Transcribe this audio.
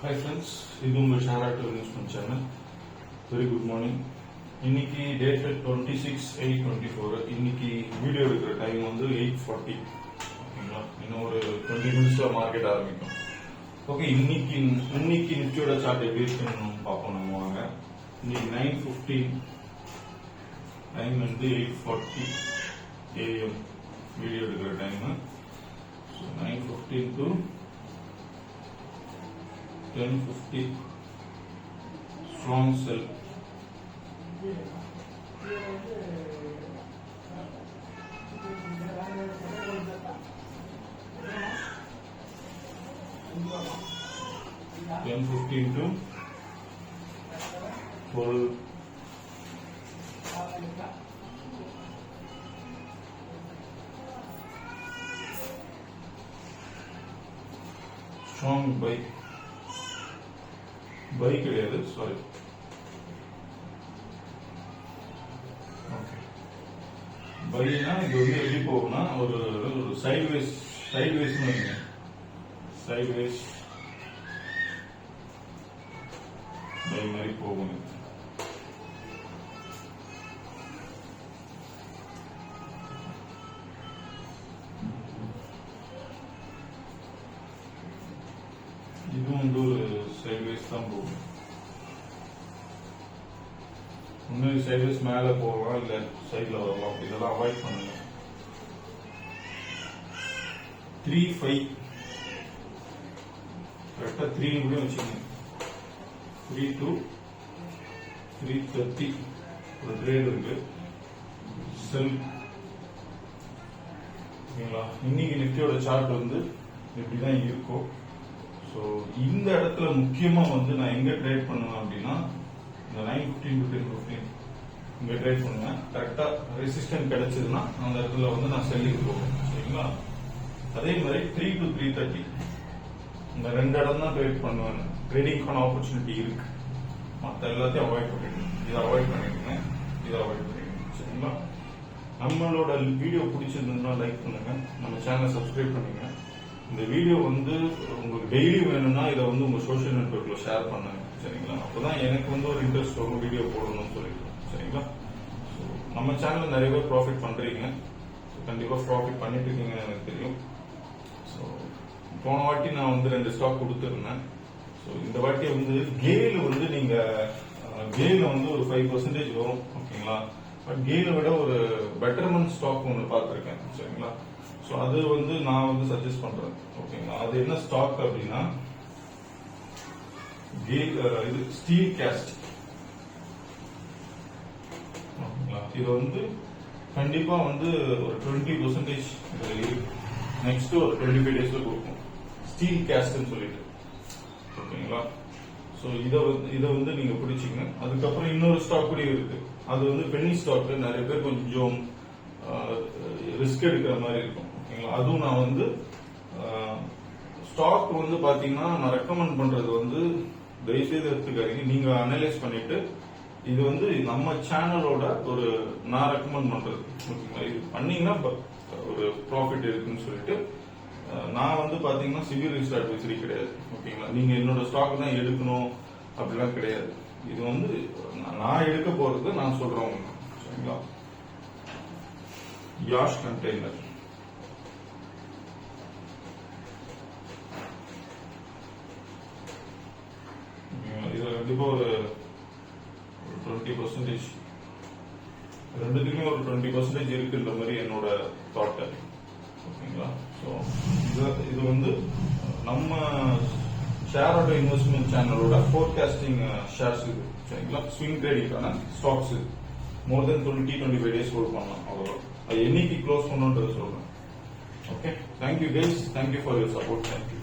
Hi friends, இது உங்கள் share auto investment channel. Very good morning. இன்னைக்கு டேட் 26/8/24. இன்னைக்கு வீடியோ எடுக்கிற டைம் வந்து 8:40. ஓகேங்களா, இன்னும் ஒரு 20 மினிட்ஸ்ல மார்க்கெட் ஆரம்பிக்கும். ஓகே, இன்னைக்கு நிஃப்டியோட சார்ட் எப்படி இருக்குன்னு பார்ப்போம். நம்ம வாங்க. இன்னைக்கு 9:15 டைம் வந்து 8:40 AM வீடியோ எடுக்கிற time. 9:15 to 10:50 strong sell. Ten 15 to 12. Strong buy. By கிடையாது, சாரி. ஓகே, பைனா இது வந்து எப்படி போகும்னா ஒரு சைட்வேஸ் வைங்க. சைட்வேஸ் பை மாதிரி போகும். இது வந்து ஒரு சைட்வேஸ் தான் போகும். இன்னும் சைட்வேஸ் மேல போகலாம், இல்ல சைட்ல வரலாம். இதெல்லாம் அவாய்ட் பண்ணுங்க. 3-5 கரெக்டா 3 கூட வச்சுக்கோங்க. 3 to 3:30 ஒரு ட்ரேட் இருக்கு. செல். ஓகேங்களா, இன்னைக்கு நிஃப்டியோட சார்ட் வந்து இப்படிதான் இருக்கும். ஸோ இந்த இடத்துல முக்கியமா வந்து நான் எங்க ட்ரேட் பண்ணுவேன் அப்படின்னா இந்த 9:15 to 10:15 இங்க ட்ரேட் பண்ணுவேன். கரெக்டா ரெசிஸ்டன்ட் கிடைச்சதுன்னா அந்த இடத்துல வந்து நான் செல்லிங் போவேன். சரிங்களா, அதே மாதிரி 3 to 3:30 இந்த ரெண்டு இடம் தான் ட்ரேட் பண்ணுவேன். ட்ரேடிங்கான ஆப்பர்ச்சுனிட்டி இருக்கு. மற்ற எல்லாத்தையும் அவாய்ட் பண்ணிடுங்க. இதை அவாய்ட் பண்ணிடுங்க, இதை அவாய்ட் பண்ணிடுங்க. சரிங்களா, நம்மளோட வீடியோ பிடிச்சிருந்ததுன்னா லைக் பண்ணுங்க, நம்ம சேனலை சப்ஸ்கிரைப் பண்ணுங்க. இந்த வீடியோ வந்து உங்களுக்கு டெய்லி வேணும்னா இதை வந்து உங்க சோசியல் நெட்வொர்க்ல ஷேர் பண்ணுங்க. சரிங்களா, அப்பதான் எனக்கு வந்து ஒரு இன்ட்ரெஸ்ட் வரும் வீடியோ போடணும்னு சொல்லிட்டு. சரிங்களா, நம்ம சேனல்ல நிறைய பேர் ப்ராஃபிட் பண்றீங்க. கண்டிப்பா ப்ராஃபிட் பண்ணிட்டு இருக்கீங்கன்னு எனக்கு தெரியும். ஸோ போன வாட்டி நான் வந்து 2 ஸ்டாக் கொடுத்துருந்தேன். ஸோ இந்த வாட்டி வந்து கெயில் வந்து நீங்க கெயில வந்து ஒரு 5% வரும். ஓகேங்களா, பட் கெயில விட ஒரு பெட்டர்மெண்ட் ஸ்டாக் ஒன்று பார்த்துருக்கேன். சரிங்களா, ஸோ அது வந்து நான் வந்து சஜஸ்ட் பண்றேன். ஓகேங்களா, அது என்ன ஸ்டாக் அப்படின்னா இது ஸ்டீல் கேஸ்ட். ஓகேங்களா, இது வந்து கண்டிப்பா வந்து ஒரு 20% இதுல இருக்கு. நெக்ஸ்ட் ஒரு 25 டேஸ்ல கொடுக்கும். ஸ்டீல் கேஸ்ட்னு சொல்லிட்டு. ஓகேங்களா, ஸோ இதை வந்து நீங்க பிடிச்சிங்க. அதுக்கப்புறம் இன்னொரு ஸ்டாக் கூட இருக்கு. அது வந்து பென்னி ஸ்டாக். நிறைய பேர் கொஞ்சம் ரிஸ்க் எடுக்கிற மாதிரி இருக்கும். அதுவும் நான் வந்து ஸ்டாக் வந்து பாத்தீங்கன்னா நான் ரெக்கமெண்ட் பண்றது வந்து தயவுசெய்து எடுத்துக்காதீங்க. நீங்க அனலைஸ் பண்ணிட்டு இது வந்து நம்ம சேனலோட ஒரு நான் ரெக்கமெண்ட் பண்றது. ஓகேங்களா, இது பண்ணீங்கன்னா ஒரு ப்ராஃபிட் இருக்குன்னு சொல்லிட்டு நான் வந்து பாத்தீங்கன்னா சிவில் ரிஸ்க் அட்வைசரி கிடையாது. ஓகேங்களா, நீங்க என்னோட ஸ்டாக் தான் எடுக்கணும் அப்படிலாம் கிடையாது. இது வந்து நான் எடுக்க போறது நான் சொல்றேன். சரிங்களா, யாஷ் கண்டெய்னர் இதுல கண்டிப்பா ஒரு 20% ரெண்டுத்துக்குமே ஒரு 20% இருக்குன்ற மாதிரி என்னோட தாட். ஓகேங்களா, ஸோ இது வந்து நம்ம ஷேரோட இன்வெஸ்ட்மெண்ட் சேனலோட ஃபோர்காஸ்டிங் ஷேர்ஸ் இது. சரிங்களா, ஸ்விங் ட்ரேடிங்கான ஸ்டாக்ஸ் இது. மோர் தென் 20-25 டேஸ் ஹோல்ட் பண்ணலாம். அவ்வளோ அது என்னைக்கு க்ளோஸ் பண்ணுன்றது சொல்றேன். Okay, thank you guys, thank you for your support. Thank you.